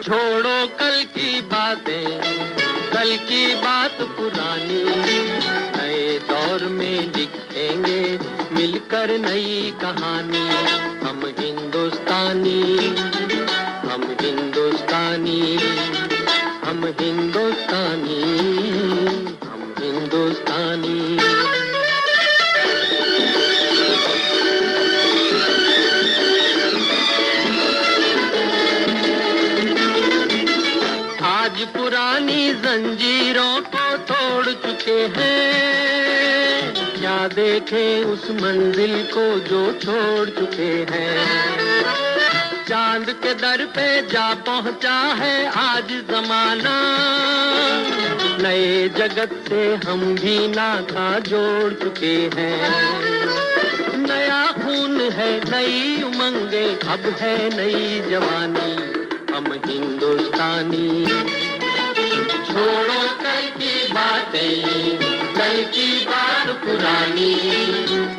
छोड़ो कल की बातें, कल की बात पुरानी, नए दौर में लिखेंगे मिलकर नई कहानी। हम हिंदुस्तानी, हम हिंदुस्तानी, हम हिंदुस्तानी, हम हिंदुस्तानी। आज पुरानी जंजीरों को तोड़ चुके हैं, क्या देखें उस मंजिल को जो छोड़ चुके हैं। चांद के दर पे जा पहुंचा है आज जमाना, नए जगत से हम भी नाता जोड़ चुके हैं। नया खून है, नई उमंगे, अब है नई जवानी। हम हिंदुस्तानी, छोड़ो कल की बातें, कल की बात पुरानी,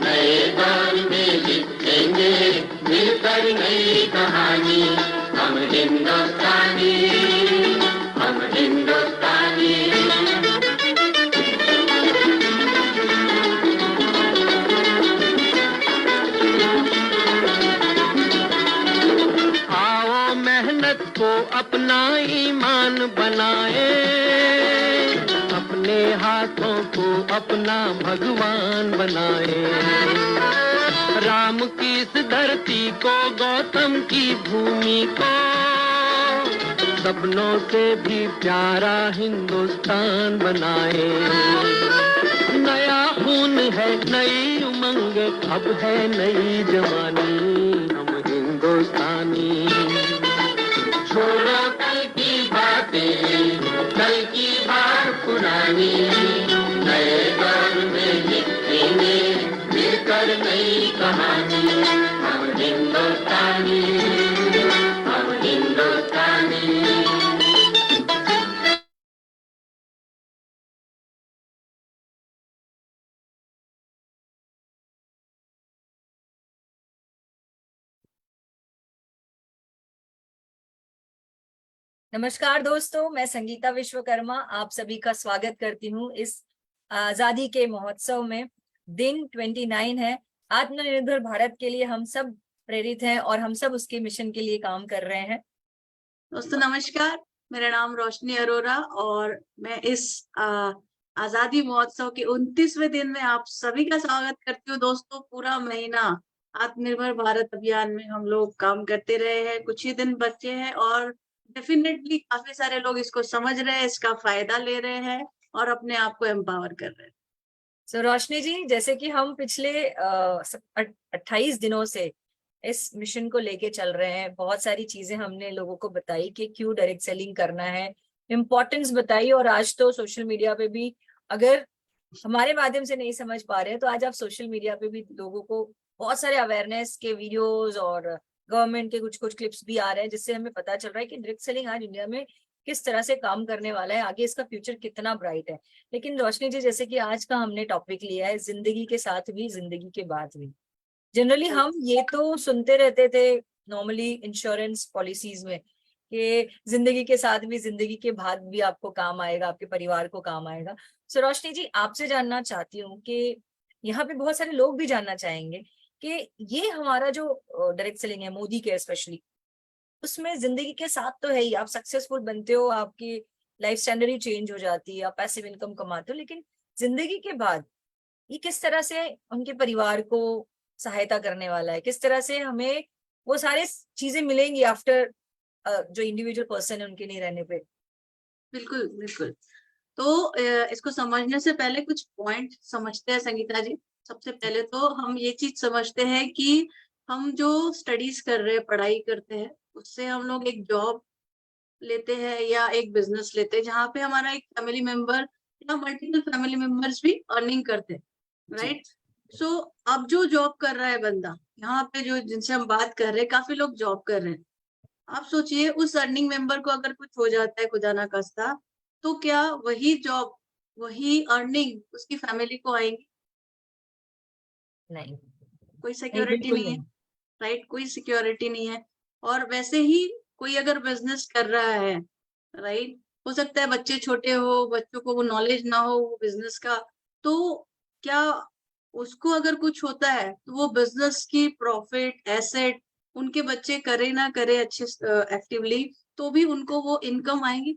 नए दौर में लिखेंगे मिलकर नई कहानी। हम हिंदुस्तानी, हम हिंदुस्तानी। मेहनत को अपना ईमान बनाए, अपने हाथों को अपना भगवान बनाए। राम की इस धरती को, गौतम की भूमि को, सपनों से भी प्यारा हिंदुस्तान बनाए। नया खून है, नई उमंग, अब है नई जवानी। हम हिंदुस्तानी, छोड़ो कल की बातें, कल की बात पुरानी, नए दौर में लिखेंगे मिलकर नई कहानी। हम हिंदुस्तानी, हम हिंदुस्तानी। नमस्कार दोस्तों, मैं संगीता विश्वकर्मा आप सभी का स्वागत करती हूँ इस आजादी के महोत्सव में। दिन 29 है। आत्मनिर्भर भारत के लिए हम सब प्रेरित हैं और हम सब उसके मिशन के लिए काम कर रहे हैं। दोस्तों नमस्कार, मेरा नाम रोशनी अरोरा और मैं इस आजादी महोत्सव के 29वें दिन में आप सभी का स्वागत करती हूँ। दोस्तों पूरा महीना आत्मनिर्भर भारत अभियान में हम लोग काम करते रहे हैं, कुछ ही दिन बचे हैं और डेफिनेटली काफी सारे लोग इसको समझ रहे हैं, इसका फायदा ले रहे हैं और अपने आप को एम्पावर कर रहे हैं। सो रोशनी जी, जैसे कि हम पिछले 28 दिनों से इस मिशन को लेके चल रहे हैं, बहुत सारी चीजें हमने लोगों को बताई कि क्यों डायरेक्ट सेलिंग करना है, इम्पोर्टेंस बताई। और आज तो सोशल मीडिया पे भी अगर हमारे माध्यम से नहीं समझ पा रहे हैं तो आज आप सोशल मीडिया पे भी लोगों को बहुत सारे अवेयरनेस के वीडियोस और गवर्नमेंट के कुछ कुछ क्लिप्स भी आ रहे हैं, जिससे हमें पता चल रहा है कि डायरेक्ट सेलिंग आज इंडिया में किस तरह से काम करने वाला है, आगे इसका फ्यूचर कितना ब्राइट है। लेकिन रोशनी जी, जैसे कि आज का हमने टॉपिक लिया है जिंदगी के साथ भी जिंदगी के बाद भी। जनरली हम ये तो सुनते रहते थे नॉर्मली इंश्योरेंस पॉलिसीज में कि जिंदगी के साथ भी जिंदगी के बाद भी आपको काम आएगा, आपके परिवार को काम आएगा। सो रोशनी जी, आपसे जानना चाहती हूँ कि यहाँ पे बहुत सारे लोग भी जानना चाहेंगे कि ये हमारा जो डायरेक्ट सेलिंग है मोदी के स्पेशली, उसमें जिंदगी के साथ तो है ही, आप सक्सेसफुल बनते हो, आपकी लाइफ स्टैंडर्ड ही चेंज हो जाती है, आप पैसिव इनकम कमाते हो, लेकिन जिंदगी के बाद ये किस तरह से उनके परिवार को सहायता करने वाला है, किस तरह से हमें वो सारे चीजें मिलेंगी आफ्टर जो इंडिविजुअल पर्सन है उनके नहीं रहने पे। बिल्कुल बिल्कुल। तो इसको समझने से पहले कुछ पॉइंट समझते हैं संगीता जी। सबसे पहले तो हम ये चीज समझते हैं कि हम जो स्टडीज कर रहे हैं, पढ़ाई करते हैं, उससे हम लोग एक जॉब लेते हैं या एक बिजनेस लेते हैं जहाँ पे हमारा एक फैमिली मेंबर या मल्टीपल फैमिली मेंबर्स भी अर्निंग करते हैं, राइट। सो अब जो जॉब कर रहा है बंदा, यहाँ पे जो जिनसे हम बात कर रहे हैं, काफी लोग जॉब कर रहे हैं। आप सोचिए उस अर्निंग मेंबर को अगर कुछ हो जाता है खुदा ना खास्ता, तो क्या वही जॉब, वही अर्निंग उसकी फैमिली को आएंगी? नहीं, कोई सिक्योरिटी नहीं है, नहीं। राइट, कोई सिक्योरिटी नहीं है। और वैसे ही कोई अगर बिजनेस कर रहा है, राइट, हो सकता है बच्चे छोटे हो, बच्चों को वो नॉलेज ना हो वो बिजनेस का, तो क्या उसको अगर कुछ होता है तो वो बिजनेस की प्रॉफिट एसेट उनके बच्चे करे ना करे अच्छे एक्टिवली, तो भी उनको वो इनकम आएगी।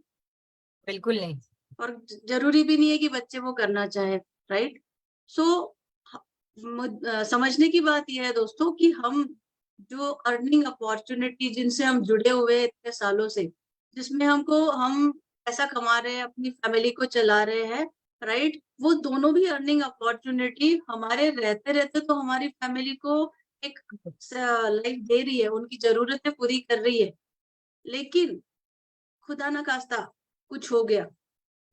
बिल्कुल नहीं। और जरूरी भी नहीं है कि बच्चे वो करना चाहे, राइट। सो समझने की बात यह है दोस्तों कि हम जो अर्निंग अपॉर्चुनिटी जिनसे हम जुड़े हुए हैं इतने सालों से, जिसमें हम पैसा कमा रहे हैं, अपनी फैमिली को चला रहे हैं, राइट, वो दोनों भी अर्निंग अपॉर्चुनिटी हमारे रहते रहते तो हमारी फैमिली को एक लाइफ दे रही है, उनकी जरूरतें पूरी कर रही है। लेकिन खुदा ना खास्ता कुछ हो गया,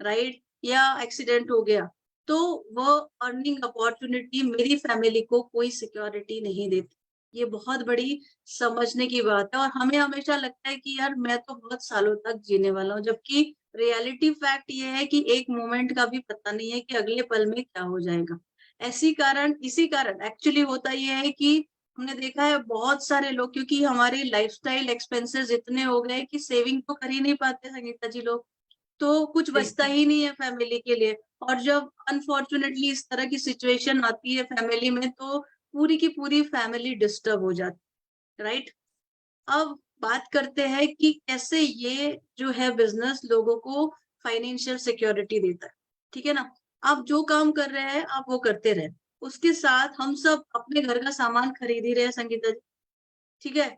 राइट, या एक्सीडेंट हो गया, तो वो अर्निंग अपॉर्चुनिटी मेरी फैमिली को कोई सिक्योरिटी नहीं देती। ये बहुत बड़ी समझने की बात है। और हमें हमेशा लगता है कि यार मैं तो बहुत सालों तक जीने वाला हूँ, जबकि रियलिटी फैक्ट ये है कि एक मोमेंट का भी पता नहीं है कि अगले पल में क्या हो जाएगा। इसी कारण एक्चुअली होता ये है कि हमने देखा है बहुत सारे लोग, क्योंकि हमारे लाइफस्टाइल एक्सपेंसेस इतने हो गए कि सेविंग तो कर ही नहीं पाते संगीता जी लोग, तो कुछ बचता बिल्कुल। ही नहीं है फैमिली के लिए। और जब अनफॉर्चुनेटली इस तरह की सिचुएशन आती है फैमिली में, तो पूरी की पूरी फैमिली डिस्टर्ब हो जाती है, राइट। अब बात करते हैं कि कैसे ये जो है बिजनेस लोगों को फाइनेंशियल सिक्योरिटी देता है, ठीक है ना। आप जो काम कर रहे हैं आप वो करते रहे, उसके साथ हम सब अपने घर का सामान खरीद ही रहे हैं संगीता जी, ठीक है।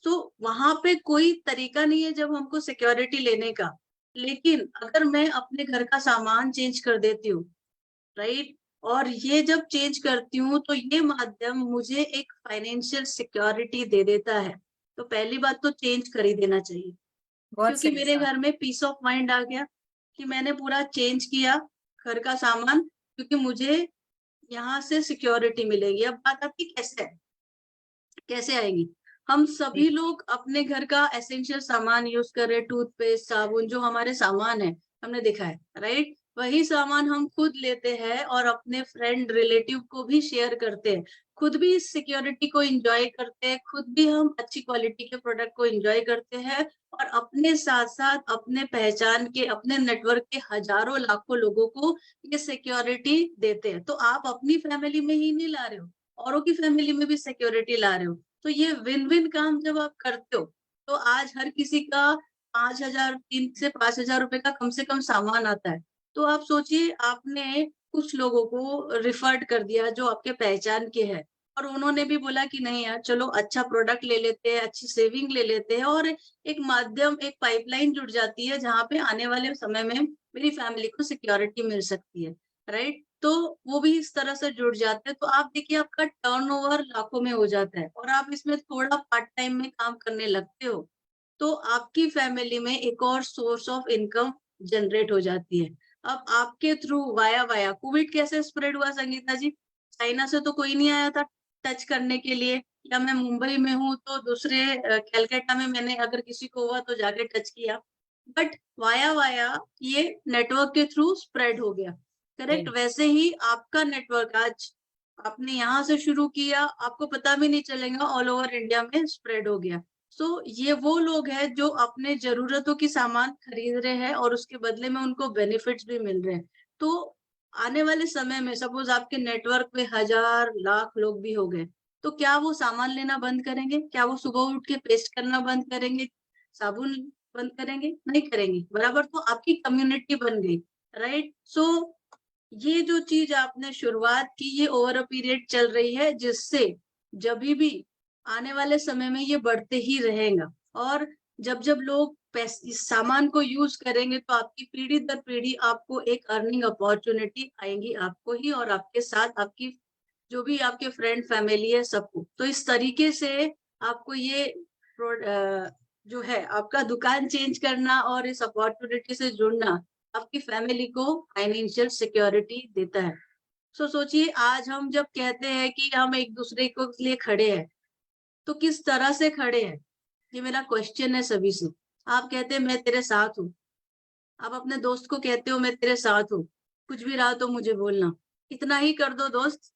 तो वहां पे कोई तरीका नहीं है जब हमको सिक्योरिटी लेने का। लेकिन अगर मैं अपने घर का सामान चेंज कर देती हूँ, राइट, और ये जब चेंज करती हूँ तो ये माध्यम मुझे एक फाइनेंशियल सिक्योरिटी दे देता है, तो पहली बात तो चेंज कर ही देना चाहिए। बहुत क्योंकि सही मेरे साहब। घर में पीस ऑफ माइंड आ गया कि मैंने पूरा चेंज किया घर का सामान, क्योंकि मुझे यहाँ से सिक्योरिटी मिलेगी। अब बात आपकी कैसे है, कैसे आएगी। हम जी। सभी लोग अपने घर का एसेंशियल सामान यूज कर रहे हैं, टूथपेस्ट साबुन जो हमारे सामान है, हमने देखा है, राइट। वही सामान हम खुद लेते हैं और अपने फ्रेंड रिलेटिव को भी शेयर करते हैं, खुद भी इस सिक्योरिटी को एंजॉय करते हैं, खुद भी हम अच्छी क्वालिटी के प्रोडक्ट को एंजॉय करते हैं, और अपने साथ साथ अपने पहचान के अपने नेटवर्क के हजारों लाखों लोगों को ये सिक्योरिटी देते हैं। तो आप अपनी फैमिली में ही नहीं ला रहे हो, औरों की फैमिली में भी सिक्योरिटी ला रहे हो। तो ये विन विन काम जब आप करते हो, तो आज हर किसी का 5,000 3 से 5,000 रुपए का कम से कम सामान आता है। तो आप सोचिए, आपने कुछ लोगों को रिफर्ड कर दिया जो आपके पहचान के हैं, और उन्होंने भी बोला कि नहीं यार चलो अच्छा प्रोडक्ट ले लेते हैं, अच्छी सेविंग ले लेते हैं, और एक माध्यम एक पाइपलाइन जुड़ जाती है जहाँ पे आने वाले समय में मेरी फैमिली को सिक्योरिटी मिल सकती है, राइट। तो वो भी इस तरह से जुड़ जाते हैं। तो आप देखिए आपका टर्नओवर लाखों में हो जाता है, और आप इसमें थोड़ा पार्ट टाइम में काम करने लगते हो, तो आपकी फैमिली में एक और सोर्स ऑफ इनकम जनरेट हो जाती है। अब आपके थ्रू वाया वाया कोविड कैसे स्प्रेड हुआ संगीता जी, चाइना से तो कोई नहीं आया था टच करने के लिए, या मैं मुंबई में हूँ तो दूसरे कैलकाटा में मैंने अगर किसी को हुआ तो जाके टच किया, बट वाया वाया ये नेटवर्क के थ्रू स्प्रेड हो गया, करेक्ट। जी। वैसे ही आपका नेटवर्क आज आपने यहाँ से शुरू किया, आपको पता भी नहीं चलेगा ऑल ओवर इंडिया में स्प्रेड हो गया। सो ये वो लोग हैं जो अपने जरूरतों की सामान खरीद रहे हैं और उसके बदले में उनको बेनिफिट्स भी मिल रहे हैं। तो आने वाले समय में सपोज आपके नेटवर्क में 1,000 लाख लोग भी हो गए, तो क्या वो सामान लेना बंद करेंगे? क्या वो सुबह उठ के पेस्ट करना बंद करेंगे, साबुन बंद करेंगे? नहीं करेंगे, बराबर। तो आपकी कम्युनिटी बन गई, राइट। सो ये जो चीज आपने शुरुआत की ये ओवर अ पीरियड चल रही है, जिससे जब भी आने वाले समय में ये बढ़ते ही रहेगा। और जब जब लोग इस सामान को यूज करेंगे तो आपकी पीढ़ी दर पीढ़ी आपको एक अर्निंग अपॉर्चुनिटी आएंगी, आपको ही और आपके साथ आपकी जो भी आपके फ्रेंड फैमिली है सबको। तो इस तरीके से आपको ये जो है आपका दुकान चेंज करना और इस अपॉर्चुनिटी से जुड़ना आपकी फैमिली को फाइनेंशियल सिक्योरिटी देता है। सो सोचिए, आज हम जब कहते हैं कि हम एक दूसरे को लिए खड़े हैं, तो किस तरह से खड़े हैं, ये मेरा क्वेश्चन है सभी से। आप कहते हैं मैं तेरे साथ हूँ, आप अपने दोस्त को कहते हो मैं तेरे साथ हूँ, कुछ भी रहा तो मुझे बोलना। इतना ही कर दो दोस्त,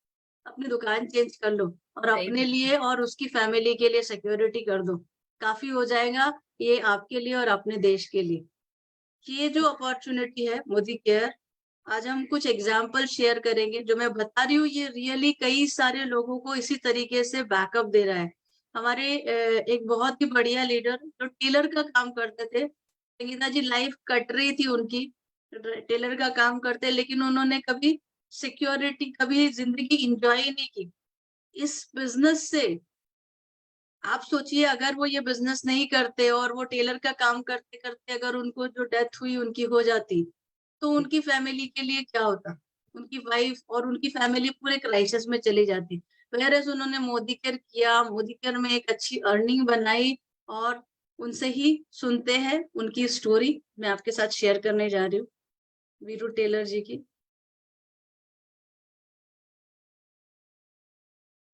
अपनी दुकान चेंज कर लो और सही अपने बात है। लिए और उसकी फैमिली के लिए सिक्योरिटी कर दो, काफी हो जाएगा। ये आपके लिए और अपने देश के लिए। ये जो अपॉर्चुनिटी है मोदी केयर, आज हम कुछ एग्जाम्पल शेयर करेंगे। जो मैं बता रही हूँ ये रियली कई सारे लोगों को इसी तरीके से बैकअप दे रहा है। हमारे एक बहुत ही बढ़िया लीडर जो टेलर का काम करते थे, संगीता जी, लाइफ कट रही थी उनकी, टेलर का काम करते, लेकिन उन्होंने कभी सिक्योरिटी, कभी जिंदगी एंजॉय नहीं की इस बिजनेस से। आप सोचिए अगर वो ये बिजनेस नहीं करते और वो टेलर का काम करते करते अगर उनको जो डेथ हुई उनकी हो जाती, तो उनकी फैमिली के लिए क्या होता? उनकी वाइफ और उनकी फैमिली पूरे क्राइसिस में चली जाती। वेयरएज़ उन्होंने मोदी केयर किया, मोदी केयर में एक अच्छी अर्निंग बनाई, और उनसे ही सुनते हैं उनकी स्टोरी मैं आपके साथ शेयर करने जा रही हूँ, वीरू टेलर जी की।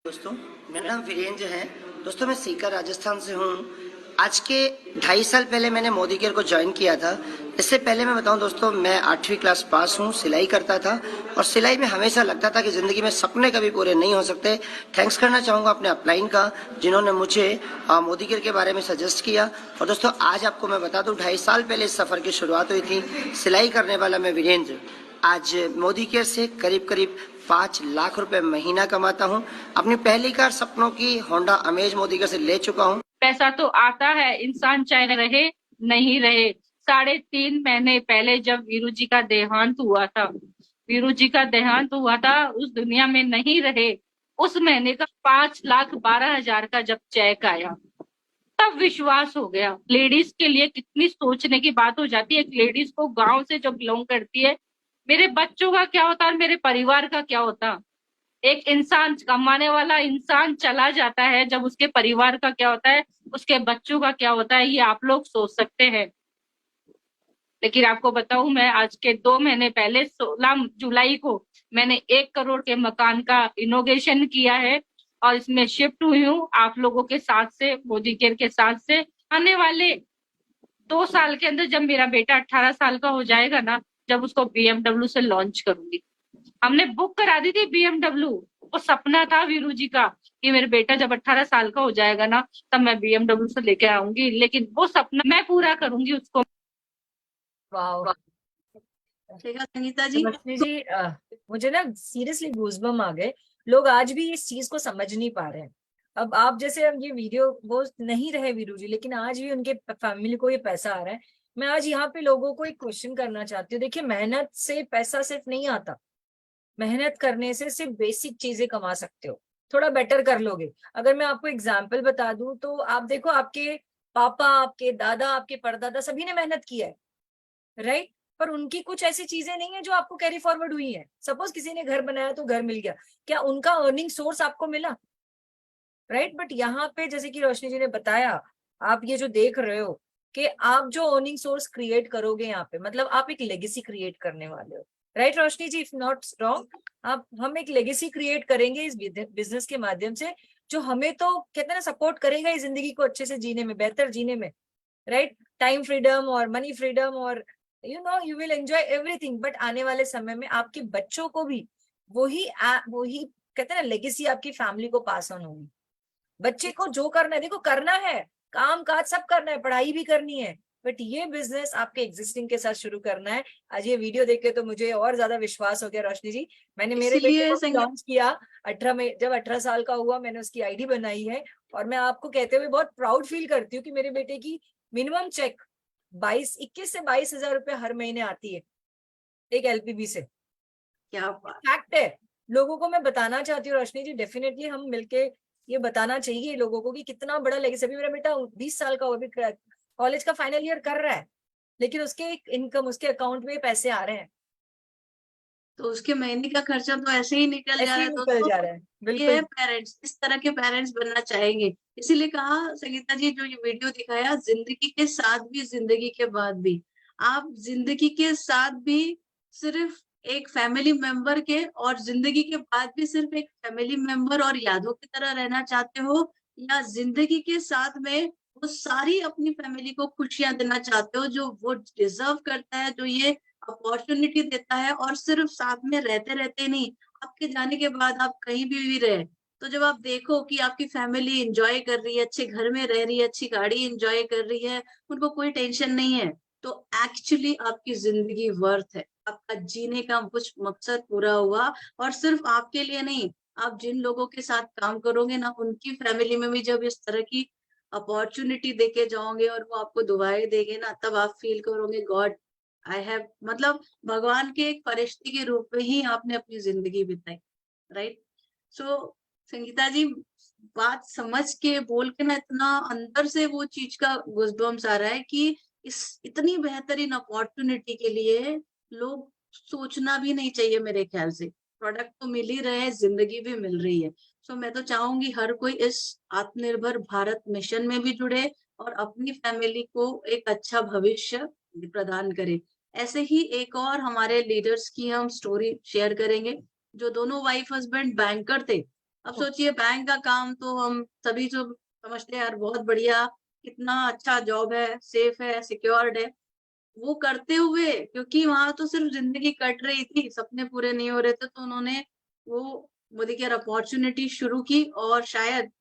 दोस्तों, मेरा नाम वीरेंद्र है। दोस्तों, मैं सीकर राजस्थान से हूँ। आज के 2.5 साल पहले मैंने मोदी केयर को ज्वाइन किया था। इससे पहले मैं बताऊं दोस्तों, मैं 8वीं क्लास पास हूँ, सिलाई करता था, और सिलाई में हमेशा लगता था कि जिंदगी में सपने कभी पूरे नहीं हो सकते। थैंक्स करना चाहूँगा अपने अपलाइन का, जिन्होंने मुझे मोदी केयर के बारे में सजेस्ट किया। और दोस्तों, आज आपको मैं बता दूं, 2.5 साल पहले इस सफर की शुरुआत हुई थी। सिलाई करने वाला मैं वीरेंद्र आज मोदी केयर से करीब करीब 5 लाख रुपए महीना कमाता हूँ। अपनी पहली कार सपनों की होंडा अमेज मोदी केयर से ले चुका हूँ। पैसा तो आता है, इंसान चाहे रहे नहीं रहे। 3.5 महीने पहले जब वीरू जी का देहांत हुआ था, उस दुनिया में नहीं रहे। उस महीने का 5,12,000 का जब चेक आया, तब विश्वास हो गया। लेडीज के लिए कितनी सोचने की बात हो जाती है। एक लेडीज को गांव से जो बिलोंग करती है, मेरे बच्चों का क्या होता और मेरे परिवार का क्या होता। एक इंसान, कमाने वाला इंसान चला जाता है, जब उसके परिवार का क्या होता है, उसके बच्चों का क्या होता है, ये आप लोग सोच सकते हैं। लेकिन आपको बताऊं, मैं आज के 2 महीने पहले 16 जुलाई को मैंने 1 करोड़ के मकान का इनोग्रेशन किया है, और इसमें शिफ्ट हुई हूँ आप लोगों के साथ से, मोदी केयर के साथ से। आने वाले 2 साल के अंदर जब मेरा बेटा 18 साल का हो जाएगा ना, जब उसको BMW से लॉन्च करूंगी। हमने बुक करा दी थी BMW। वो सपना था वीरू जी का कि मेरे बेटा जब 18 साल का हो जाएगा ना, तब मैं BMW से लेके आऊंगी, लेकिन वो सपना मैं पूरा करूंगी उसको। वाह, ठीक है संगीता जी। रोशनी जी, मुझे ना सीरियसली गूज़बम्प आ गए। लोग आज भी इस चीज को समझ नहीं पा रहे हैं। अब आप जैसे, अब ये वीडियो वो नहीं रहे वीरू जी, लेकिन आज भी उनके फैमिली को ये पैसा आ रहा है। मैं आज यहाँ पे लोगों को एक क्वेश्चन करना चाहती हूँ। देखिए, मेहनत से पैसा सिर्फ नहीं आता, मेहनत करने से सिर्फ बेसिक चीजें कमा सकते हो, थोड़ा बेटर कर लोगे। अगर मैं आपको एग्जाम्पल बता दूं तो आप देखो, आपके पापा, आपके दादा, आपके परदादा, सभी ने मेहनत किया है, राइट? पर उनकी कुछ ऐसी चीजें नहीं है जो आपको कैरी फॉरवर्ड हुई है। सपोज किसी ने घर बनाया तो घर मिल गया, क्या उनका अर्निंग सोर्स आपको मिला? राइट? बट यहाँ पे जैसे कि रोशनी जी ने बताया, आप ये जो देख रहे हो कि आप जो अर्निंग सोर्स क्रिएट करोगे यहाँ पे, मतलब आप एक लेगेसी क्रिएट करने वाले हो। Right Roshni ji, if not wrong, आप हम एक लेगेसी क्रिएट करेंगे इस बिजनेस के माध्यम से, जो हमें तो कहते हैं ना सपोर्ट करेगा इस जिंदगी को अच्छे से जीने में, बेहतर जीने में। राइट? टाइम फ्रीडम और मनी फ्रीडम, और you will enjoy everything. But आने वाले समय में आपके बच्चों को भी वही कहते हैं ना लेगेसी आपकी फैमिली को पास ऑन होगी। बच्चे को जो करना है, देखो करना है, काम काज सब करना है, पढ़ाई भी करनी है, बट ये बिजनेस आपके एग्जिस्टिंग के साथ शुरू करना है। आज ये वीडियो देख के तो मुझे और ज्यादा विश्वास हो गया रोशनी जी। मैंने मेरे बेटे को लॉन्च किया 18 में, जब 18 साल का हुआ मैंने उसकी आईडी बनाई है, और मैं आपको कहते हुए बहुत प्राउड फील करती हूँ कि मेरे बेटे की मिनिमम चेक 21 से 22 हजार रुपए हर महीने आती है एक LPB से। क्या बात फैक्ट है, लोगों को मैं बताना चाहती हूँ रोशनी जी, डेफिनेटली हम मिलके ये बताना चाहिए लोगों को कि कितना बड़ा लेगेसी। अभी मेरा बेटा 20 साल का, वो भी कॉलेज का फाइनल ईयर कर रहा है, लेकिन उसके इनकम, उसके अकाउंट में पैसे आ रहे हैं, तो उसके महीने का खर्चा तो ऐसे ही निकल जा रहा है। निकल जा रहा है। ये है बिल्कुल पेरेंट्स, इस तरह के पेरेंट्स बनना चाहेंगे। इसीलिए कहा संगीता जी, जो ये वीडियो दिखाया, जिंदगी के साथ भी जिंदगी के बाद भी, आप जिंदगी के साथ भी सिर्फ एक फैमिली मेंबर के, और जिंदगी के बाद भी सिर्फ एक फैमिली मेंबर और यादों की तरह रहना चाहते हो, या जिंदगी के साथ में वो सारी अपनी फैमिली को खुशियां देना चाहते हो जो वो डिजर्व करता है, जो ये अपॉर्चुनिटी देता है। और सिर्फ साथ में रहते रहते नहीं, आपके जाने के बाद आप कहीं भी रहे, तो जब आप देखो कि आपकी फैमिली एंजॉय कर रही है, अच्छे घर में रह रही है, अच्छी गाड़ी एंजॉय कर रही है, उनको कोई टेंशन नहीं है, तो एक्चुअली आपकी जिंदगी वर्थ है, आपका जीने का कुछ मकसद पूरा हुआ। और सिर्फ आपके लिए नहीं, आप जिन लोगों के साथ काम करोगे ना, उनकी फैमिली में भी जब इस तरह की अपॉर्चुनिटी देके जाओगे और वो आपको दुआएं देंगे ना, तब आप फील करोगे गॉड आई हैव, मतलब भगवान के एक फरिश्ते के रूप में ही आपने अपनी जिंदगी बिताई, राइट। सो संगीता जी, बात समझ के बोल के ना इतना अंदर से वो चीज का गूज़बम्स आ रहा है कि इस इतनी बेहतरीन अपॉर्चुनिटी के लिए लोग सोचना भी नहीं चाहिए मेरे ख्याल से। प्रोडक्ट तो मिल ही रहे हैं, जिंदगी भी मिल रही है। सो मैं तो चाहूंगी हर कोई इस आत्मनिर्भर भारत मिशन में भी जुड़े और अपनी फैमिली को एक अच्छा भविष्य प्रदान करे। ऐसे ही एक और हमारे लीडर्स की हम स्टोरी शेयर करेंगे, जो दोनों वाइफ हस्बैंड बैंकर थे। अब सोचिए, बैंक का काम तो हम सभी जो समझते हैं यार बहुत बढ़िया, कितना अच्छा जॉब है, सेफ है, सिक्योर्ड है, वो करते हुए, क्योंकि वहां तो सिर्फ जिंदगी कट रही थी, सपने पूरे नहीं हो रहे थे, तो उन्होंने वो मोदी केयर अपॉर्चुनिटी शुरू की। और शायद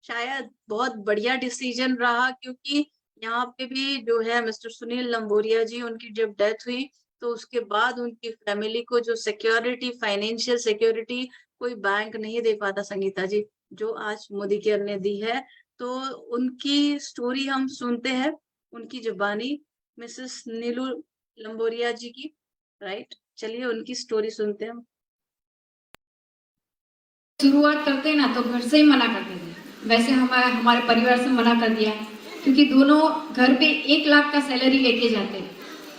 शायद बहुत बढ़िया डिसीजन रहा, क्योंकि यहाँ पे भी जो है मिस्टर सुनील लंबोरिया जी, उनकी जब डेथ हुई तो उसके बाद उनकी फैमिली को जो सिक्योरिटी, फाइनेंशियल सिक्योरिटी कोई बैंक नहीं दे पाता संगीता जी, जो आज मोदी केयर ने दी है। तो उनकी स्टोरी हम सुनते हैं, उनकी जुबानी, मिसेस नीलू लंबोरिया जी की, राइट। चलिए उनकी स्टोरी सुनते हैं हम। शुरुआत करते हैं ना तो घर से ही मना करते थे, वैसे हमारे परिवार से मना कर दिया, क्योंकि दोनों घर पे 1 लाख का सैलरी लेके जाते हैं।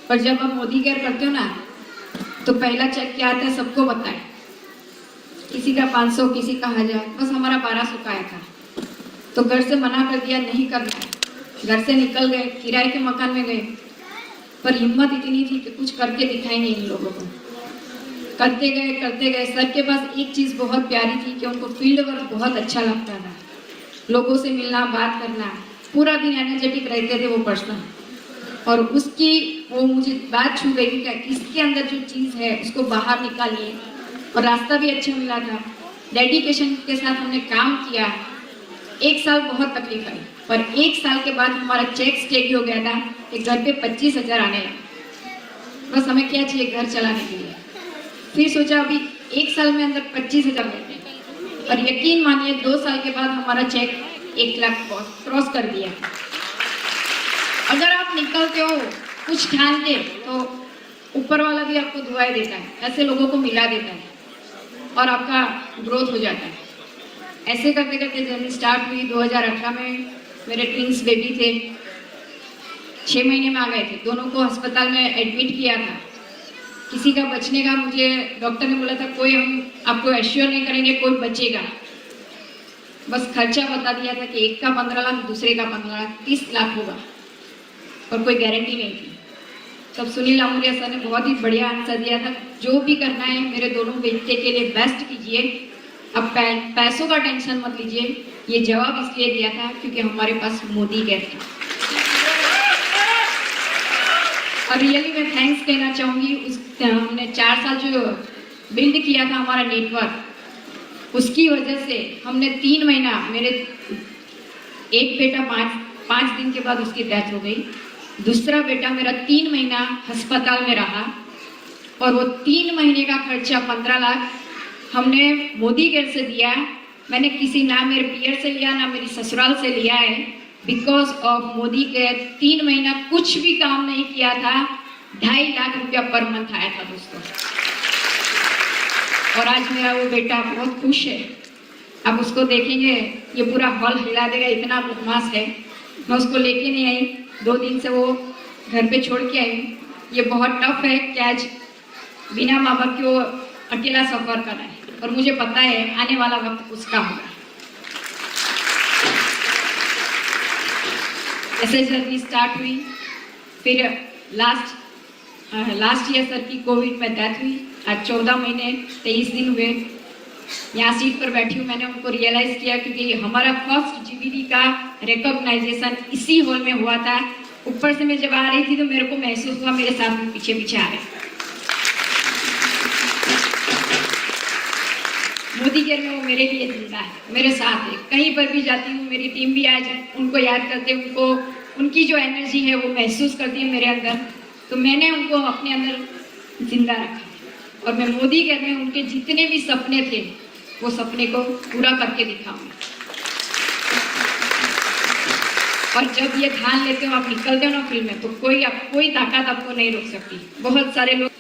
पर जब आप मोदी केयर करते हो ना, तो पहला चेक क्या आता है सबको बताए, किसी का 500, किसी का 1000, बस हमारा 1200 का आया था। तो घर से मना कर दिया, नहीं करना है। घर से निकल गए, किराए के मकान में गए, पर हिम्मत इतनी थी कि कुछ करके दिखाएंगे इन लोगों को। करते गए। सर के पास एक चीज़ बहुत प्यारी थी कि उनको फील्ड वर्क बहुत अच्छा लगता था, लोगों से मिलना, बात करना, पूरा दिन एनर्जेटिक रहते थे वो पर्सन। और उसकी वो मुझे बात छू गई कि इसके अंदर जो चीज़ है उसको बाहर निकालिए, और रास्ता भी अच्छा मिला था। डेडिकेशन के साथ हमने काम किया। 1 साल बहुत तकलीफ आई, पर 1 साल के बाद हमारा चेक स्टेडी हो गया था कि घर पे 25,000 आने लगे। बस हमें क्या चाहिए, घर चलाने के लिए। फिर सोचा अभी 1 साल में अंदर 25,000 मिलते हैं, और यकीन मानिए 2 साल के बाद हमारा चेक 1 लाख क्रॉस कर दिया। अगर आप निकलते हो कुछ ठान के, तो ऊपर वाला भी आपको दुआएं देता है, ऐसे लोगों को मिला देता है और आपका ग्रोथ हो जाता है। ऐसे करते करते जर्नी स्टार्ट हुई। 2018 में मेरे ट्विंस बेबी थे, 6 महीने में आ गए थे। दोनों को अस्पताल में एडमिट किया था। किसी का बचने का, मुझे डॉक्टर ने बोला था कोई हम आपको एश्योर नहीं करेंगे कोई बचेगा, बस खर्चा बता दिया था कि एक का 15 लाख, दूसरे का 15 लाख, 30 लाख होगा, और कोई गारंटी नहीं थी। तब सुनील लंबोरिया सर ने बहुत ही बढ़िया आंसर दिया था, जो भी करना है मेरे दोनों बेटे के लिए बेस्ट कीजिए, अब पैसों का टेंशन मत लीजिए। ये जवाब इसलिए दिया था क्योंकि हमारे पास मोदी केयर था। और रियली मैं थैंक्स कहना चाहूँगी, उस हमने 4 साल जो बिल्ड किया था हमारा नेटवर्क, उसकी वजह से हमने 3 महीना, मेरे एक बेटा 5 दिन के बाद उसकी डेथ हो गई, दूसरा बेटा मेरा 3 महीना अस्पताल में रहा, और वो 3 महीने का खर्चा 15 लाख हमने मोदी केयर से दिया। मैंने किसी ना मेरे पियर से लिया ना मेरी ससुराल से लिया है, बिकॉज ऑफ मोदी केयर। 3 महीना कुछ भी काम नहीं किया था, 2.5 लाख रुपया पर मंथ आया था दोस्तों। और आज मेरा वो बेटा बहुत खुश है। अब उसको देखेंगे, ये पूरा हॉल हिला देगा, इतना बदमाश है। मैं उसको लेके नहीं आई, 2 दिन से वो घर पे छोड़ के आई। ये बहुत टफ है कि आज बिना माँ बाप के वो अकेला सफर कर रहा है, और मुझे पता है आने वाला वक्त उसका होगा। ऐसे जर्नी स्टार्ट हुई। फिर लास्ट ईयर सर की कोविड में डेथ हुई। आज 14 महीने 23 दिन हुए। यहाँ सीट पर बैठी हूँ, मैंने उनको रियलाइज किया, क्योंकि हमारा फर्स्ट जीबीडी का रिकॉग्नाइजेशन इसी हॉल में हुआ था। ऊपर से मैं जब आ रही थी तो मेरे को महसूस हुआ मेरे साथ में पीछे पीछे आ रहे। मोदी केयर में वो मेरे लिए जिंदा है, मेरे साथ है। कहीं पर भी जाती हूँ, मेरी टीम भी आज उनको याद करते, उनको उनकी जो एनर्जी है वो महसूस करती है मेरे अंदर, तो मैंने उनको अपने अंदर जिंदा रखा और मैं मोदी केयर में उनके जितने भी सपने थे वो सपने को पूरा करके दिखाऊंगी। और जब ये ठान लेते हो, आप निकलते हो ना फील्ड में, तो कोई ताकत आपको नहीं रोक सकती। बहुत सारे लोग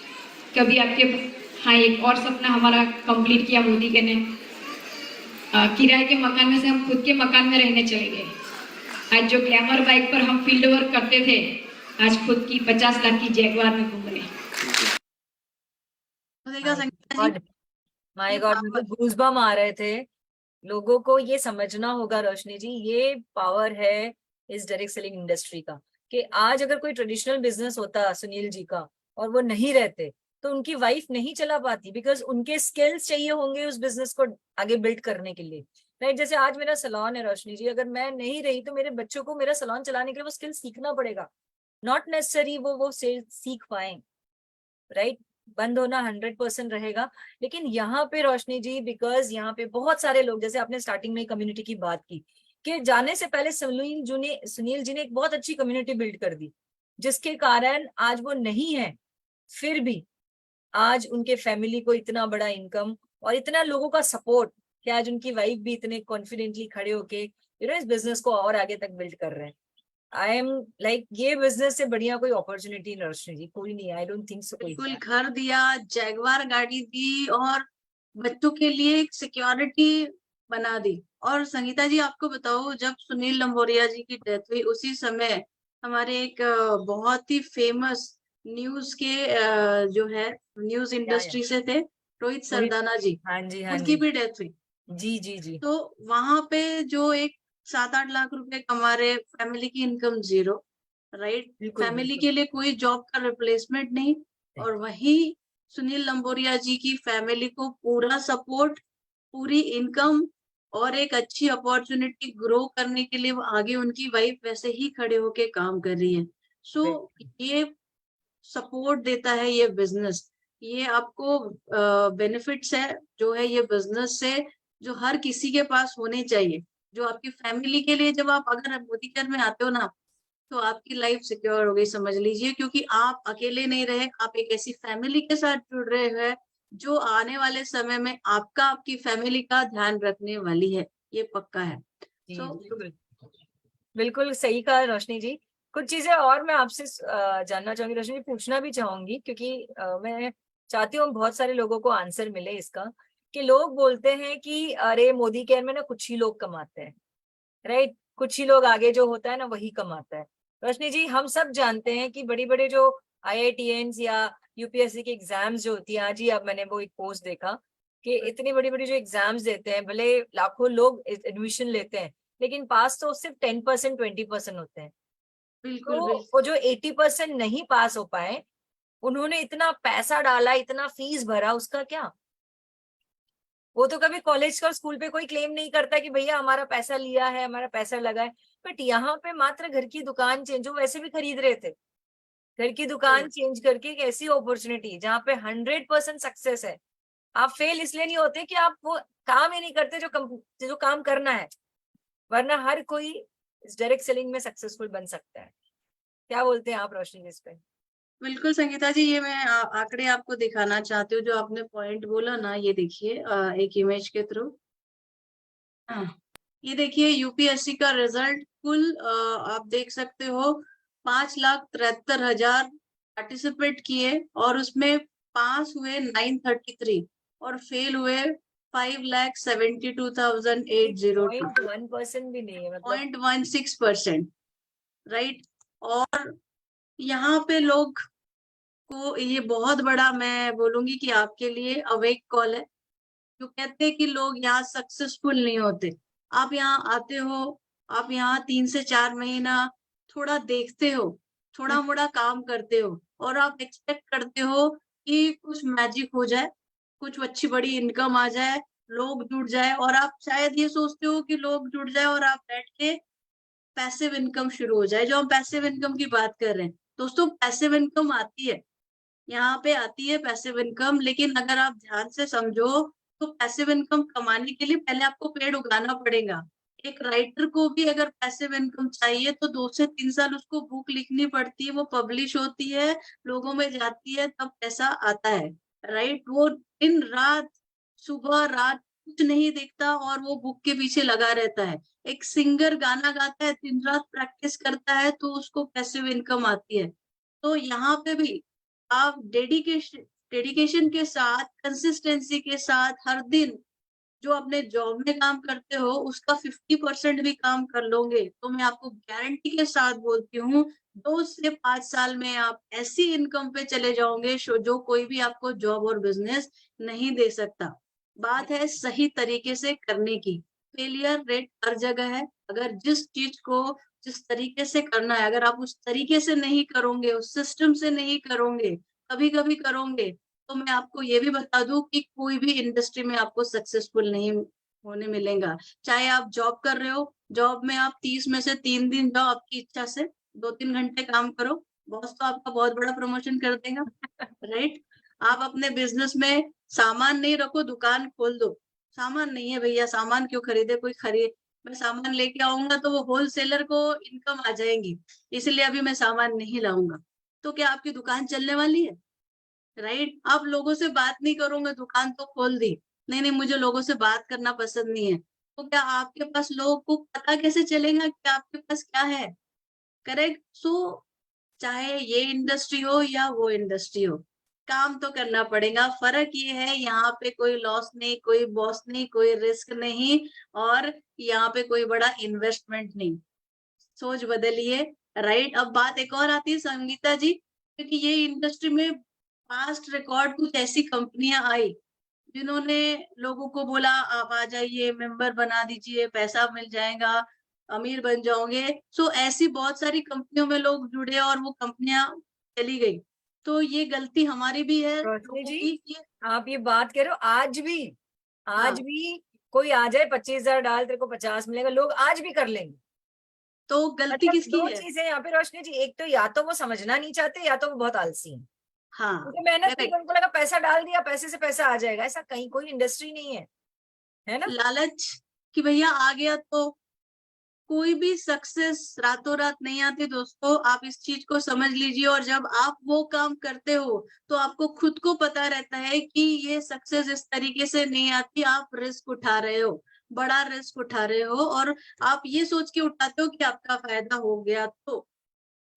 कभी आपके, हाँ, एक और सपना हमारा कंप्लीट किया मोदी के ने, किराए के मकान में से हम खुद के मकान में रहने चले गए। आज जो ग्लैमर बाइक पर हम फील्ड वर्क करते थे, आज खुद की 50 लाख की जैगवार में घूम रहे। देखा संगीता जी, माय गॉड, मुझे गूज़बम्प आ रहे थे। लोगों को ये समझना होगा रोशनी जी, ये पावर है इस डायरेक्ट सेलिंग इंडस्ट्री का, कि आज अगर कोई ट्रेडिशनल बिजनेस होता सुनील जी का और वो नहीं रहते तो उनकी वाइफ नहीं चला पाती, बिकॉज उनके स्किल्स चाहिए होंगे उस बिजनेस को आगे बिल्ड करने के लिए, राइट। जैसे आज मेरा सैलून है रोशनी जी, अगर मैं नहीं रही तो मेरे बच्चों को मेरा सैलून चलाने के लिए वो स्किल सीखना पड़ेगा। नॉट नेसेसरी वो सीख पाए, राइट। बंद होना 100% रहेगा। लेकिन यहाँ पे रोशनी जी, बिकॉज यहाँ पे बहुत सारे लोग, जैसे आपने स्टार्टिंग में कम्युनिटी की बात की, कि जाने से पहले सुनील जी ने एक बहुत अच्छी कम्युनिटी बिल्ड कर दी, जिसके कारण आज वो नहीं है, फिर भी आज उनके फैमिली को इतना बड़ा इनकम और इतना लोगों का सपोर्ट, कि आज उनकी वाइफ भी इतने कॉन्फिडेंटली खड़े होके इस बिजनेस को और आगे तक बिल्ड कर रहे हैं। आई एम लाइक, ये बिजनेस से बढ़िया कोई अपॉर्चुनिटी रोशनी जी कोई नहीं, आई डोंट थिंक सो। बिल्कुल, घर दिया, जैगवार गाड़ी दी और बच्चों के लिए एक सिक्योरिटी बना दी। और संगीता जी, आपको बताओ, जब सुनील लंबोरिया जी की डेथ हुई उसी समय हमारे एक बहुत ही फेमस न्यूज के जो है न्यूज इंडस्ट्री से थे, रोहित सरदाना जी, हाँ जी, हाँ उनकी जी, भी डेथ हुई। जी जी जी। तो वहां पे जो एक 7-8 लाख रुपए कमा रहे, फैमिली की इनकम 0, राइट, बिल्कुल, फैमिली बिल्कुल। के लिए कोई जॉब का रिप्लेसमेंट नहीं, और वही सुनील लंबोरिया जी की फैमिली को पूरा सपोर्ट, पूरी इनकम और एक अच्छी अपॉर्चुनिटी ग्रो करने के लिए वो आगे उनकी वाइफ वैसे ही खड़े होके काम कर रही है। सो ये सपोर्ट देता है ये बिजनेस, ये आपको बेनिफिट्स है जो है ये बिजनेस से, जो हर किसी के पास होने चाहिए, जो आपकी फैमिली के लिए। जब आप अगर मोदी केयर में आते हो ना, तो आपकी लाइफ सिक्योर हो गई समझ लीजिए, क्योंकि आप अकेले नहीं रहे, आप एक ऐसी फैमिली के साथ जुड़ रहे हैं जो आने वाले समय में आपका, आपकी फैमिली का ध्यान रखने वाली है, ये पक्का है। सो बिल्कुल सही कहा रोशनी जी। कुछ चीजें और मैं आपसे जानना चाहूंगी रोशनी जी, पूछना भी चाहूंगी, क्योंकि मैं चाहती हूँ बहुत सारे लोगों को आंसर मिले इसका, कि लोग बोलते हैं कि अरे मोदी केयर में ना कुछ ही लोग कमाते हैं, राइट, कुछ ही लोग आगे जो होता है ना वही कमाता है। रोशनी जी, हम सब जानते हैं कि बड़ी बड़े जो IITians या UPSC के एग्जाम्स जो होती है, आज ही अब मैंने वो एक पोस्ट देखा कि इतनी बड़ी बड़ी जो एग्जाम्स देते हैं, भले लाखों लोग एडमिशन लेते हैं, लेकिन पास तो सिर्फ 10% 20% होते हैं। बिल्कुल तो बिल्कुल वो जो 80% नहीं पास हो पाए, उन्होंने इतना पैसा डाला, इतना फीस भरा, उसका क्या? वो तो कभी कॉलेज का स्कूल पे कोई क्लेम नहीं करता कि भैया हमारा पैसा लिया है, हमारा पैसा लगा है। बट यहाँ पे मात्र घर की दुकान चेंज, जो वैसे भी खरीद रहे थे, घर की दुकान चेंज करके एक ऐसी अपॉर्चुनिटी जहाँ पे 100% सक्सेस है। आप फेल इसलिए नहीं होते कि आप वो काम ही नहीं करते जो काम करना है, वरना हर कोई डायरेक्ट सेलिंग में सक्सेसफुल बन सकता है। क्या बोलते हैं आप रोशनी इस पे? बिल्कुल संगीता जी, ये मैं आंकड़े आपको दिखाना चाहती हूँ, जो आपने पॉइंट बोला ना, ये देखिए एक इमेज के थ्रू। ये देखिए यूपीएससी का रिजल्ट, कुल आप देख सकते हो 5,73,000 पार्टिसिपेट किए, और उसमें पास हुए 933 और फेल हुए 5,72,802, 0.1% भी नहीं है, मतलब 0.16%, राइट। और यहाँ पे लोग को ये बहुत बड़ा, मैं बोलूंगी कि आपके लिए अवेक कॉल है, जो कहते हैं कि लोग यहाँ सक्सेसफुल नहीं होते। आप यहाँ आते हो, आप यहाँ 3 से 4 महीना थोड़ा देखते हो, थोड़ा मोड़ा काम करते हो, और आप एक्सपेक्ट करते हो कि कुछ मैजिक हो जाए, कुछ अच्छी बड़ी इनकम आ जाए, लोग जुड़ जाए, और आप शायद ये सोचते हो कि लोग जुड़ जाए और आप बैठ के पैसिव इनकम शुरू हो जाए। जो हम पैसिव इनकम की बात कर रहे हैं दोस्तों, पैसिव इनकम आती है, यहाँ पे आती है पैसिव इनकम, लेकिन अगर आप ध्यान से समझो तो पैसिव इनकम कमाने के लिए पहले आपको पेड़ उगाना पड़ेगा। एक राइटर को भी अगर पैसिव इनकम चाहिए तो 2 से 3 साल उसको बुक लिखनी पड़ती है, वो पब्लिश होती है, लोगों में जाती है, तब पैसा आता है, राइट? वो दिन रात, सुबह रात कुछ नहीं देखता और वो बुक के पीछे लगा रहता है। एक सिंगर गाना गाता है, दिन रात प्रैक्टिस करता है, तो उसको पैसिव इनकम आती है। तो यहाँ पे भी आप डेडिकेशन के साथ, कंसिस्टेंसी के साथ हर दिन जो अपने जॉब में काम करते हो उसका 50% भी काम कर लोगे तो मैं आपको गारंटी के साथ बोलती हूँ 2 से 5 साल में आप ऐसी इनकम पे चले जाओगे जो कोई भी आपको जॉब और बिजनेस नहीं दे सकता। बात है सही तरीके से करने की। फेलियर रेट हर जगह है। अगर जिस चीज को जिस तरीके से करना है, अगर आप उस तरीके से नहीं करोगे, उस सिस्टम से नहीं करोगे, कभी कभी करोगे, तो मैं आपको ये भी बता दूं कि कोई भी इंडस्ट्री में आपको सक्सेसफुल नहीं होने मिलेगा। चाहे आप जॉब कर रहे हो, जॉब में आप 30 में से 3 दिन जाओ आपकी इच्छा से, 2-3 घंटे काम करो, बॉस तो आपका बहुत बड़ा प्रमोशन कर देगा, राइट? आप अपने बिजनेस में सामान नहीं रखो, दुकान खोल दो। सामान नहीं है भैया, सामान क्यों खरीदे? कोई मैं सामान लेके आऊंगा तो वो होलसेलर को इनकम आ जाएगी, इसलिए अभी मैं सामान नहीं लाऊंगा। तो क्या आपकी दुकान चलने वाली है? राइट? आप लोगों से बात नहीं करोगे, दुकान तो खोल दी, नहीं मुझे लोगों से बात करना पसंद नहीं है, तो क्या आपके पास लोगों को पता कैसे चलेगा कि आपके पास क्या है? करेक्ट? सो चाहे ये इंडस्ट्री हो या वो इंडस्ट्री हो, काम तो करना पड़ेगा। फर्क ये है यहाँ पे कोई लॉस नहीं, कोई बॉस नहीं, कोई रिस्क नहीं, और यहाँ पे कोई बड़ा इन्वेस्टमेंट नहीं। सोच बदलिए, राइट? अब बात एक और आती है संगीता जी, क्योंकि ये इंडस्ट्री में पास्ट रिकॉर्ड कुछ ऐसी कंपनियां आई जिन्होंने लोगों को बोला आप आ जाइए, मेंबर बना दीजिए, पैसा मिल जाएगा, अमीर बन जाओगे। सो ऐसी बहुत सारी कंपनियों में लोग जुड़े और वो कंपनियां चली गई। तो ये गलती हमारी भी है रोशनी लोगों जी, की कि आप ये बात कह रहे हो, आज भी कोई आ जाए 25,000 डाल तेरे को 50 मिलेगा, लोग आज भी कर लेंगे। तो गलती मतलब किसकी 2 है? चीजें यहाँ पे रोशनी जी, एक तो या तो वो समझना नहीं चाहते या तो वो बहुत आलसी हैं। हाँ, क्योंकि मेहनत की, correct। उनको लगा पैसा डाल दिया, पैसे से पैसा आ जाएगा, ऐसा कहीं कोई इंडस्ट्री नहीं है ना? लालच कि भैया आ गया तो कोई भी सक्सेस रातों रात नहीं आती दोस्तों, आप इस चीज को समझ लीजिए। और जब आप वो काम करते हो तो आपको खुद को पता रहता है कि ये सक्सेस इस तरीके से नहीं आती, आप रिस्क उठा रहे हो, बड़ा रिस्क उठा रहे हो, और आप ये सोच के उठाते हो कि आपका फायदा हो गया तो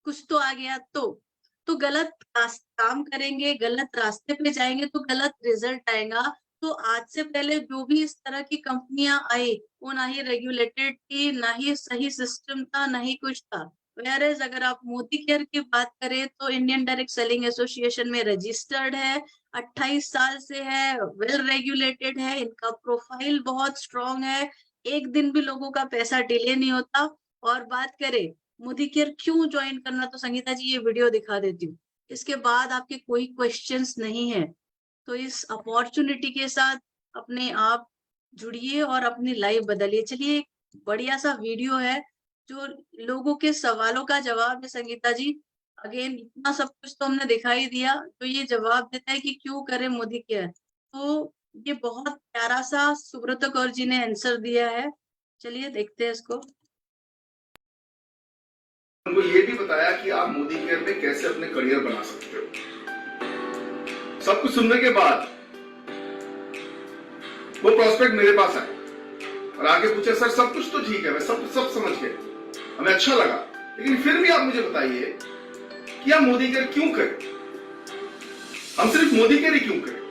कुछ तो आ गया तो गलत काम करेंगे, गलत रास्ते पे जाएंगे तो गलत रिजल्ट आएगा। तो आज से पहले जो भी इस तरह की कंपनियां आई वो ना ही रेगुलेटेड थी, ना ही सही सिस्टम था, ना ही कुछ था। वेयरएज अगर आप मोदी केयर की बात करें तो इंडियन डायरेक्ट सेलिंग एसोसिएशन में रजिस्टर्ड है, 28 साल से है, वेल रेगुलेटेड है, इनका प्रोफाइल बहुत स्ट्रॉन्ग है, एक दिन भी लोगों का पैसा डिले नहीं होता। और बात करें मोदी केयर क्यों ज्वाइन करना, तो संगीता जी ये वीडियो दिखा देती हूँ, इसके बाद आपके कोई क्वेश्चंस नहीं है। तो इस अपॉर्चुनिटी के साथ अपने आप जुड़िए और अपनी लाइफ बदलिए। चलिए बढ़िया सा वीडियो है जो लोगों के सवालों का जवाब है। संगीता जी अगेन इतना सब कुछ तो हमने दिखाई दिया, तो ये जवाब देता है कि क्यों करें मोदी केयर। तो ये बहुत प्यारा सा सुब्रत कौर जी ने आंसर दिया है, चलिए देखते हैं इसको। उनको ये भी बताया कि आप मोदी केयर में कैसे अपने करियर बना सकते हो। सब कुछ सुनने के बाद वो प्रोस्पेक्ट मेरे पास आए और आगे पूछे सर सब कुछ तो ठीक है, मैं सब समझ गए, हमें अच्छा लगा, लेकिन फिर भी आप मुझे बताइए कि आप मोदी केयर क्यों करें, हम सिर्फ मोदी केयर ही क्यों करें।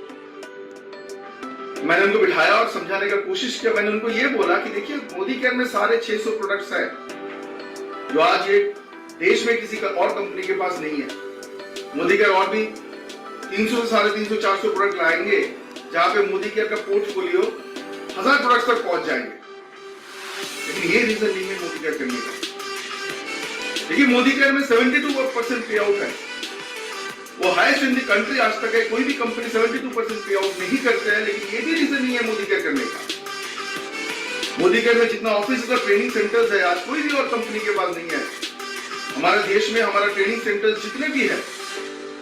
मैंने उनको बिठाया और समझाने का कोशिश किया। मैंने उनको ये बोला कि देखिए मोदी केयर में सारे 600 प्रोडक्ट्स हैं जो आज ये देश में किसी का और कंपनी के पास नहीं है। मोदी केयर और भी 300 से 350 400 प्रोडक्ट लाएंगे जहां पे मोदी केयर का पोर्टफोलियो 1000 प्रोडक्ट्स तक पहुंच जाएंगे। लेकिन ये रीजन नहीं है मोदी केयर करने का। देखिए मोदी केयर में 72% पे आउट है, वो हाईएस्ट इन द कंट्री आज तक है। कोई भी कंपनी 72% पे आउट नहीं करते हैं, लेकिन ये भी रीजन नहीं है मोदी केयर करने का। मोदी केयर में जितना ऑफिस और ट्रेनिंग सेंटर्स है आज कोई भी और कंपनी के पास नहीं है। हमारे देश में हमारा ट्रेनिंग सेंटर्स जितने भी है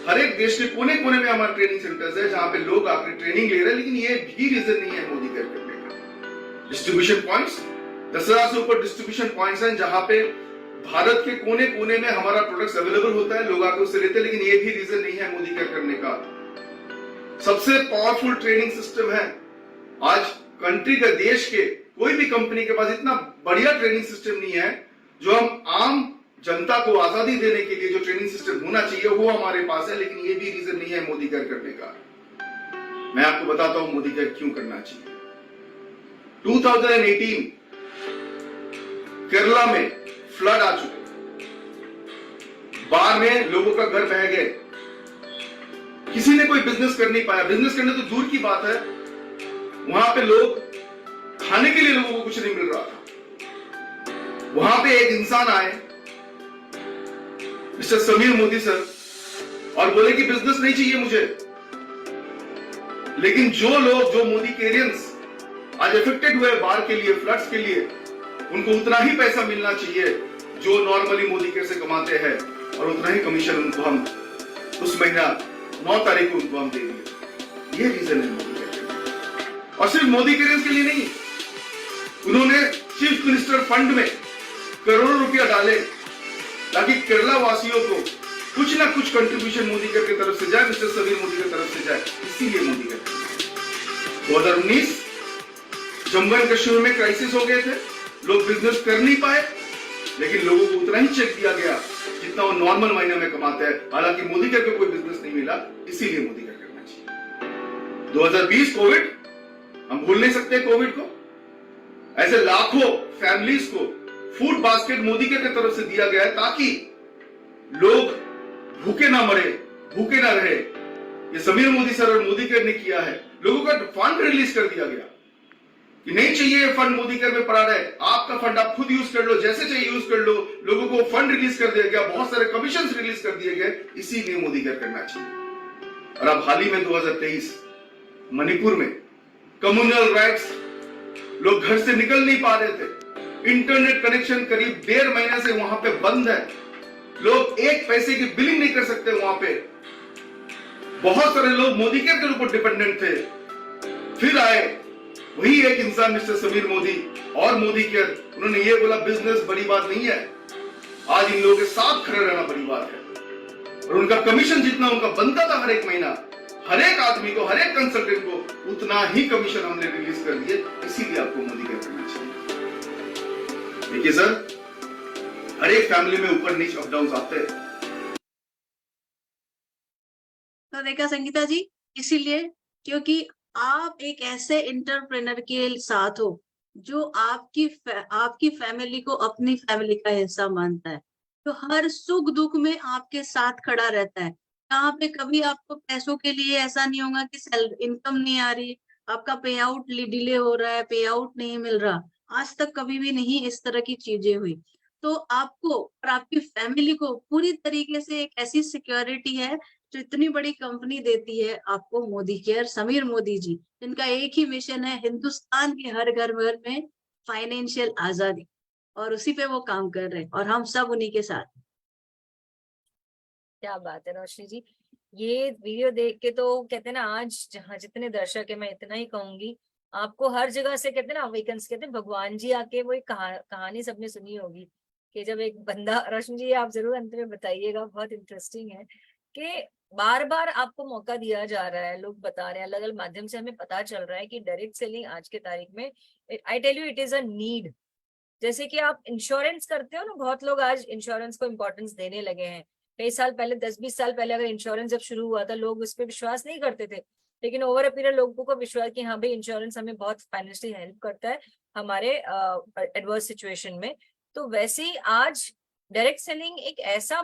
हर एक देश के कोने कोने में हमारे ट्रेनिंग सेंटर्स है जहां पे लोग आकर ट्रेनिंग ले रहे हैं, लेकिन ये भी रीजन नहीं है मोदी केयर करने का। डिस्ट्रीब्यूशन पॉइंट्स, 10,000 से ऊपर डिस्ट्रीब्यूशन पॉइंट्स हैं जहां पे भारत के कोने कोने में हमारा प्रोडक्ट्स अवेलेबल होता है, लोग आकर उससे लेते हैं, लेकिन ये भी रीजन नहीं है मोदी केयर करने का। सबसे पावरफुल ट्रेनिंग सिस्टम है आज कंट्री का, देश के कोई भी कंपनी के पास इतना बढ़िया ट्रेनिंग सिस्टम नहीं है। जो हम आम जनता को आजादी देने के लिए जो ट्रेनिंग सिस्टम होना चाहिए वो हमारे पास है, लेकिन ये भी रीजन नहीं है मोदी केयर करने का। मैं आपको बताता हूं मोदी केयर क्यों करना चाहिए। 2018 केरला में फ्लड आ चुके, बाढ़ में लोगों का घर बह गए, किसी ने कोई बिजनेस कर नहीं पाया। बिजनेस करने तो दूर की बात है, वहां पे लोग खाने के लिए लोगों को कुछ नहीं मिल रहा था। वहां पे एक इंसान आए, मिस्टर समीर मोदी सर, और बोले कि बिजनेस नहीं चाहिए मुझे, लेकिन जो लोग, जो मोदी केरियंस आज अफेक्टेड हुए बाढ़ के लिए, फ्लड्स के लिए, उनको उतना ही पैसा मिलना चाहिए जो नॉर्मली मोदी केयर से कमाते हैं, और उतना ही कमीशन उनको हम उस महीना 9 तारीख को उनको हम देंगे। ये रीजन है मोदी केयर। और सिर्फ मोदी केरियंस के लिए नहीं, उन्होंने चीफ मिनिस्टर फंड में करोड़ों रुपया डाले ताकि केरला वासियों को कुछ ना कुछ कंट्रीब्यूशन मोदी केयर की तरफ से जाए, मिस्टर समीर मोदी की तरफ से जाए। इसीलिए मोदी केयर 2019 जम्मू एंड कश्मीर में क्राइसिस हो गए थे, लोग बिजनेस कर नहीं पाए, लेकिन लोगों को उतना ही चेक दिया गया जितना वो नॉर्मल महीने में कमाते हैं। हालांकि मोदी केयर को कोई बिजनेस नहीं मिला, इसीलिए मोदी केयर करना चाहिए। 2020 कोविड, हम भूल नहीं सकते कोविड को। ऐसे लाखों फैमिलीज को फूड बास्केट मोदी केयर की तरफ से दिया गया है ताकि लोग भूखे ना मरे, भूखे ना रहे। ये समीर मोदी सर और मोदी केयर ने किया है। लोगों का फंड रिलीज कर दिया गया कि नहीं चाहिए फंड मोदी केयर में पड़ा रहे, आपका फंड आप खुद यूज कर लो, जैसे चाहिए यूज कर लो। लोगों को फंड रिलीज कर दिया गया, बहुत सारे कमीशन रिलीज कर दिए गए, इसीलिए मोदी केयर करना चाहिए। और अब हाल ही में 2023 मणिपुर में कम्युनल राइट्स, लोग घर से निकल नहीं पा रहे थे, इंटरनेट कनेक्शन करीब 1.5 महीने से वहां पे बंद है, लोग 1 पैसे की बिलिंग नहीं कर सकते वहां पे। बहुत सारे लोग मोदी केयर के ऊपर डिपेंडेंट थे। फिर आए वही एक इंसान मिस्टर समीर मोदी और मोदी केयर, उन्होंने ये बोला बिजनेस बड़ी बात नहीं है, आज इन लोगों के साथ खड़े रहना बड़ी बात है। और उनका कमीशन जितना उनका बनता था हर एक महीना, हर एक आदमी को, हर एक कंसल्टेंट को उतना ही कमीशन हमने रिलीज कर दिए। इसीलिए आपको मोदी केयर करना चाहिए। देखिए सर, हर एक फैमिली में ऊपर नीचे अप डाउन आते हैं। तो देखा संगीता जी, इसीलिए क्योंकि आप एक ऐसे एंटरप्रेनर के साथ हो जो आपकी फैमिली को अपनी फैमिली का हिस्सा मानता है, तो हर सुख दुख में आपके साथ खड़ा रहता है। यहाँ पे कभी आपको पैसों के लिए ऐसा नहीं होगा कि इनकम नहीं आ रही, आपका पे आउट डिले हो रहा है, पे आउट नहीं मिल रहा। आज तक कभी भी नहीं इस तरह की चीजें हुई। तो आपको और आपकी फैमिली को पूरी तरीके से एक ऐसी सिक्योरिटी है जो इतनी बड़ी कंपनी देती है आपको, मोदी केयर, समीर मोदी जी, जिनका एक ही मिशन है हिंदुस्तान के हर घर में फाइनेंशियल आजादी, और उसी पे वो काम कर रहे हैं और हम सब उन्हीं के साथ। क्या बात है रोशनी जी, ये वीडियो देख के तो कहते हैं ना, आज जहाँ जितने दर्शक है, मैं इतना ही कहूंगी, आपको हर जगह से कहते हैं ना, अवेकन्स कहते हैं भगवान जी आके, वो एक कहानी सबने सुनी होगी कि जब एक बंदा, रोशनी जी आप जरूर अंत में बताइएगा, बहुत इंटरेस्टिंग है कि बार बार आपको मौका दिया जा रहा है, लोग बता रहे हैं, अलग अलग माध्यम से हमें पता चल रहा है कि डायरेक्ट सेलिंग आज के तारीख में, I tell you, it is a need. जैसे कि आप इंश्योरेंस करते हो ना, बहुत लोग आज इंश्योरेंस को इंपॉर्टेंस देने लगे हैं। कई साल पहले, 10-20 साल पहले अगर इंश्योरेंस जब शुरू हुआ था, लोग उस पर विश्वास नहीं करते थे, लेकिन ओवर अ पीरियड लोगों को विश्वास कि हाँ भाई इंश्योरेंस हमें बहुत फाइनेंशियली हेल्प करता है हमारे एडवर्स सिचुएशन में। तो वैसे ही आज डायरेक्ट सेलिंग एक ऐसा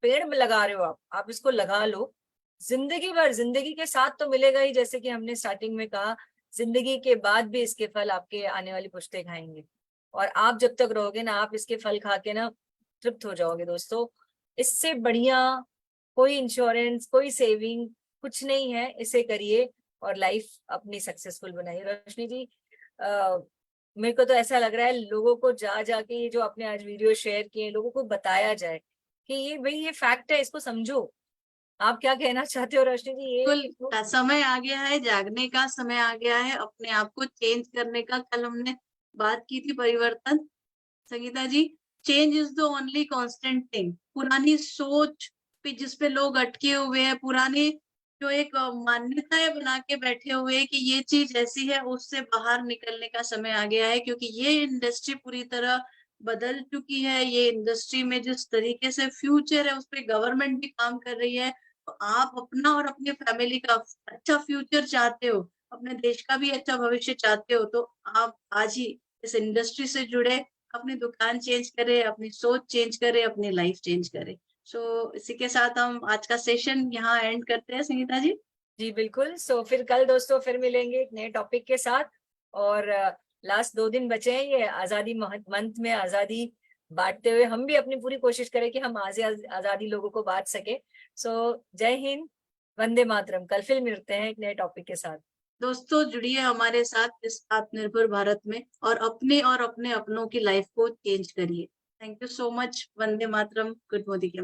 पेड़ में लगा रहे हो आप इसको लगा लो, जिंदगी भर, जिंदगी के साथ तो मिलेगा ही, जैसे कि हमने स्टार्टिंग में कहा, जिंदगी के बाद भी इसके फल आपके आने वाली पुश्तें खाएंगे, और आप जब तक रहोगे ना, आप इसके फल खा के ना तृप्त हो जाओगे। दोस्तों, इससे बढ़िया कोई इंश्योरेंस, कोई सेविंग कुछ नहीं है। इसे करिए और लाइफ अपनी सक्सेसफुल बनाइए। रोशनी जी, मेरे को तो ऐसा लग रहा है लोगों को जाके ये जो आपने आज वीडियो शेयर किए, लोगों को बताया जाए कि ये भाई ये फैक्ट है, इसको समझो। आप क्या कहना चाहते हो रोशनी जी? ये बिल्कुल समय आ गया है, जागने का समय आ गया है, अपने आप को चेंज करने का। कल हमने बात की थी परिवर्तन, Sangeeta ji, change is the only constant thing. पुरानी सोच पे जिस पे लोग अटके हुए हैं, पुरानी जो एक मान्यताएं बना के बैठे हुए हैं कि ये चीज ऐसी है, उससे बाहर निकलने का समय आ गया है। क्योंकि ये इंडस्ट्री पूरी तरह बदल चुकी है। ये इंडस्ट्री में जिस तरीके से फ्यूचर है, उस पर गवर्नमेंट भी काम कर रही है। तो आप अपना और अपने फैमिली का अच्छा फ्यूचर चाहते हो, अपने देश का भी अच्छा भविष्य चाहते हो, तो आप आज ही इस इंडस्ट्री से जुड़े, अपनी दुकान चेंज करे, अपनी सोच चेंज करे, अपनी लाइफ चेंज करे। सो इसी के साथ हम आज का सेशन यहाँ एंड करते हैं, संगीता जी। जी बिल्कुल। सो फिर कल दोस्तों फिर मिलेंगे एक नए टॉपिक के साथ। और लास्ट 2 दिन बचे हैं ये आजादी मंथ में आजादी बांटते हुए, हम भी अपनी पूरी कोशिश करें कि हम आजादी लोगों को बांट सके। सो जय हिंद, वंदे मातरम। कल फिर मिलते हैं एक नए टॉपिक के साथ। दोस्तों जुड़िए हमारे साथ इस आत्मनिर्भर भारत में, और अपने अपनों की लाइफ को चेंज करिए। Thank you so much. Vande Mataram. Good morning.